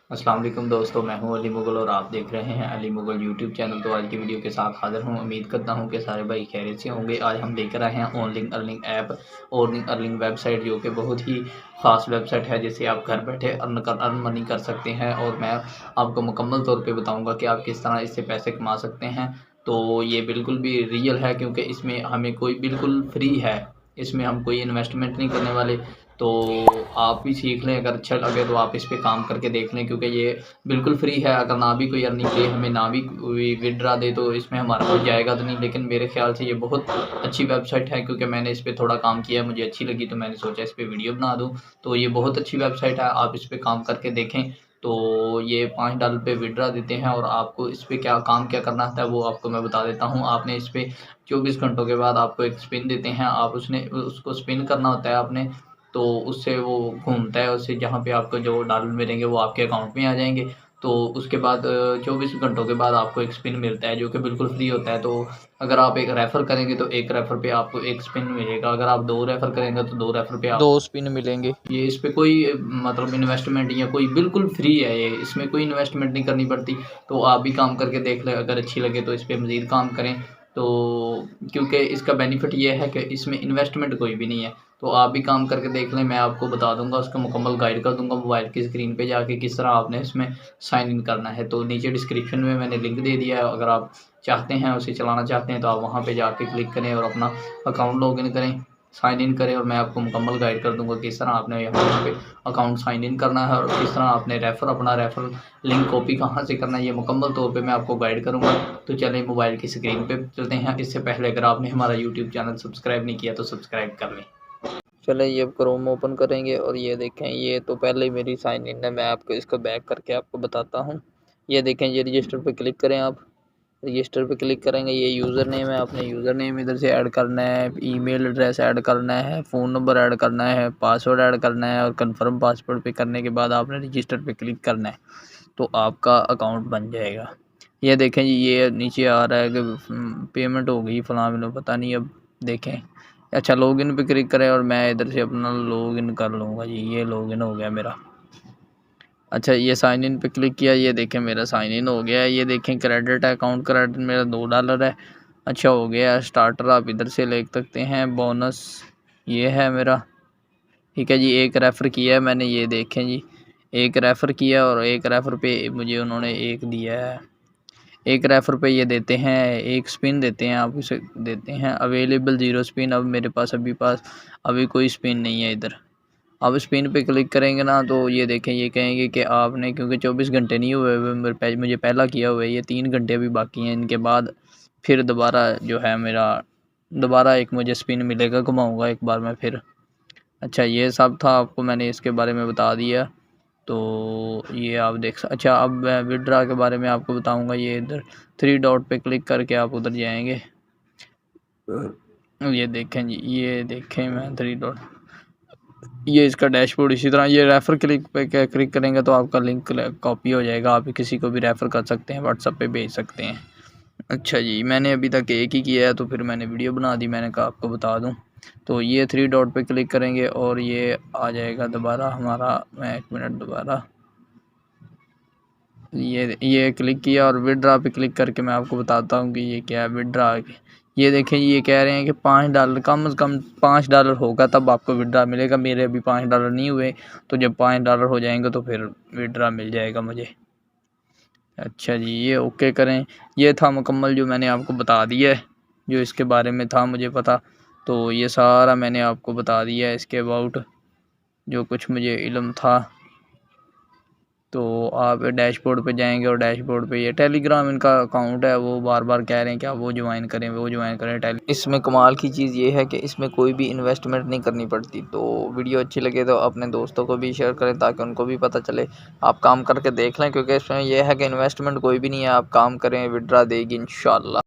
अस्सलाम वालेकुम दोस्तों, मैं हूं अली मुगल और आप देख रहे हैं अली मुगल यूट्यूब चैनल। तो आज की वीडियो के साथ हाज़िर हूं। उम्मीद करता हूं कि सारे भाई खैरियत से होंगे। आज हम लेकर आए हैं online earning app, online earning website, जो कि बहुत ही ख़ास वेबसाइट है जिससे आप घर बैठे अर्न मनी कर सकते हैं। और मैं आपको मुकम्मल तौर पर बताऊँगा कि आप किस तरह इससे पैसे कमा सकते हैं। तो ये बिल्कुल भी रियल है, क्योंकि इसमें हमें कोई बिल्कुल फ्री है, इसमें हम कोई इन्वेस्टमेंट नहीं करने वाले। तो आप भी सीख लें, अगर अच्छा लगे तो आप इस पे काम करके देख लें, क्योंकि ये बिल्कुल फ्री है। अगर ना भी कोई अर्निंग दे, हमें ना भी कोई विड्रा दे, तो इसमें हमारा कुछ जाएगा तो नहीं। लेकिन मेरे ख्याल से ये बहुत अच्छी वेबसाइट है, क्योंकि मैंने इस पर थोड़ा काम किया, मुझे अच्छी लगी तो मैंने सोचा इस पर वीडियो बना दूँ। तो ये बहुत अच्छी वेबसाइट है, आप इस पर काम करके देखें। तो ये $5 पे विड्रा देते हैं, और आपको इस पर क्या करना होता है वो आपको मैं बता देता हूँ। आपने इस पर 24 घंटों के बाद आपको एक स्पिन देते हैं, आप उसको स्पिन करना होता है आपने। तो उससे वो घूमता है, उससे जहाँ पे आपको जो डॉलर मिलेंगे वो आपके अकाउंट में आ जाएंगे। तो उसके बाद 24 घंटों के बाद आपको एक स्पिन मिलता है, जो कि बिल्कुल फ्री होता है। तो अगर आप एक रेफ़र करेंगे तो एक रेफ़र पे आपको एक स्पिन मिलेगा, अगर आप 2 रेफ़र करेंगे तो 2 रेफ़र पे आप 2 स्पिन मिलेंगे। ये इस पे कोई मतलब इन्वेस्टमेंट या कोई, बिल्कुल फ्री है ये, इसमें कोई इन्वेस्टमेंट नहीं करनी पड़ती। तो आप भी काम करके देख लें, अगर अच्छी लगे तो इस पे मज़ीद काम करें। तो क्योंकि इसका बेनिफिट ये है कि इसमें इन्वेस्टमेंट कोई भी नहीं है। तो आप भी काम करके देख लें, मैं आपको बता दूंगा, उसका मुकम्मल गाइड कर दूंगा मोबाइल की स्क्रीन पे जाके किस तरह आपने इसमें साइन इन करना है। तो नीचे डिस्क्रिप्शन में मैंने लिंक दे दिया है, अगर आप चाहते हैं उसे चलाना चाहते हैं तो आप वहाँ पे जाके क्लिक करें और अपना अकाउंट लॉग इन करें, साइन इन करें। और मैं आपको मुकम्मल गाइड कर दूंगा किस तरह आपने यहाँ पे अकाउंट साइन इन करना है, और किस तरह आपने अपना रेफर लिंक कॉपी कहाँ से करना है, ये मुकम्मल तौर पे मैं आपको गाइड करूँगा। तो चलें मोबाइल की स्क्रीन पे चलते हैं। इससे पहले अगर आपने हमारा यूट्यूब चैनल सब्सक्राइब नहीं किया तो सब्सक्राइब कर लें। चलें, ये क्रोम ओपन करेंगे और ये देखें, ये तो पहले ही मेरी साइन इन है। मैं आपको इसको बैक करके आपको बताता हूँ। ये देखें, ये रजिस्टर पे क्लिक करें। आप रजिस्टर पे क्लिक करेंगे, ये यूज़र नेम है, आपने यूज़र नेम इधर से ऐड करना है, ईमेल एड्रेस ऐड करना है, फ़ोन नंबर ऐड करना है, पासवर्ड ऐड करना है, और कंफर्म पासवर्ड पे करने के बाद आपने रजिस्टर पे क्लिक करना है, तो आपका अकाउंट बन जाएगा। ये देखें जी, ये नीचे आ रहा है कि पेमेंट हो गई फ़लाँ, पता नहीं, अब देखें। अच्छा, लॉगिन पे क्लिक करें और मैं इधर से अपना लॉगिन कर लूँगा जी। ये लॉगिन हो गया मेरा। अच्छा, ये साइन इन पे क्लिक किया, ये देखें मेरा साइन इन हो गया है। ये देखें क्रेडिट अकाउंट क्रेडिट मेरा $2 है। अच्छा, हो गया। स्टार्टर आप इधर से ले सकते हैं, बोनस ये है मेरा, ठीक है जी। एक रेफ़र किया है मैंने, ये देखें जी, एक रेफ़र किया और एक रेफ़र पे मुझे उन्होंने एक दिया है। एक रेफ़र पे ये देते हैं, एक स्पिन देते हैं, आप इसे देते हैं अवेलेबल 0 स्पिन। अब मेरे पास अभी कोई स्पिन नहीं है इधर। अब स्पिन पे क्लिक करेंगे ना, तो ये देखें, ये कहेंगे कि आपने, क्योंकि 24 घंटे नहीं हुए हुए मुझे पहला किया हुआ है, ये 3 घंटे अभी बाकी हैं। इनके बाद फिर दोबारा जो है मेरा, दोबारा एक मुझे स्पिन मिलेगा, घुमाऊँगा एक बार मैं फिर। अच्छा, ये सब था, आपको मैंने इसके बारे में बता दिया। तो ये आप अच्छा, अब मैं विड्रा के बारे में आपको बताऊंगा। ये इधर 3 डॉट पे क्लिक करके आप उधर जाएंगे। ये देखें जी, ये देखें, मैं 3 डॉट, ये इसका डैशबोर्ड। इसी तरह ये रेफ़र क्लिक पे क्लिक करेंगे तो आपका लिंक कॉपी हो जाएगा, आप किसी को भी रेफ़र कर सकते हैं, व्हाट्सएप पे भेज सकते हैं। अच्छा जी, मैंने अभी तक एक ही किया है, तो फिर मैंने वीडियो बना दी, मैंने कहा आपको बता दूं। तो ये 3 डॉट पे क्लिक करेंगे और ये आ जाएगा दोबारा हमारा। मैं 1 मिनट, दोबारा ये क्लिक किया और विड्रा पे क्लिक करके मैं आपको बताता हूँ कि ये क्या है विड्रा। ये देखें, ये कह रहे हैं कि $5 कम से कम $5 होगा तब आपको विड्रा मिलेगा। मेरे अभी $5 नहीं हुए, तो जब $5 हो जाएंगे तो फिर विड्रा मिल जाएगा मुझे। अच्छा जी, ये ओके करें। ये था मुकम्मल जो मैंने आपको बता दिया है, जो इसके बारे में था मुझे पता। तो ये सारा मैंने आपको बता दिया है इसके अबाउट, जो कुछ मुझे इल्म था। तो आप डैशबोर्ड पे जाएंगे और डैशबोर्ड पे ये टेलीग्राम इनका अकाउंट है, वो बार बार कह रहे हैं कि आप वो ज्वाइन करें। इसमें कमाल की चीज़ ये है कि इसमें कोई भी इन्वेस्टमेंट नहीं करनी पड़ती। तो वीडियो अच्छी लगे तो अपने दोस्तों को भी शेयर करें, ताकि उनको भी पता चले। आप काम करके देख लें, क्योंकि इसमें यह है कि इन्वेस्टमेंट कोई भी नहीं है, आप काम करें, विड्रा देगी इंशाल्लाह।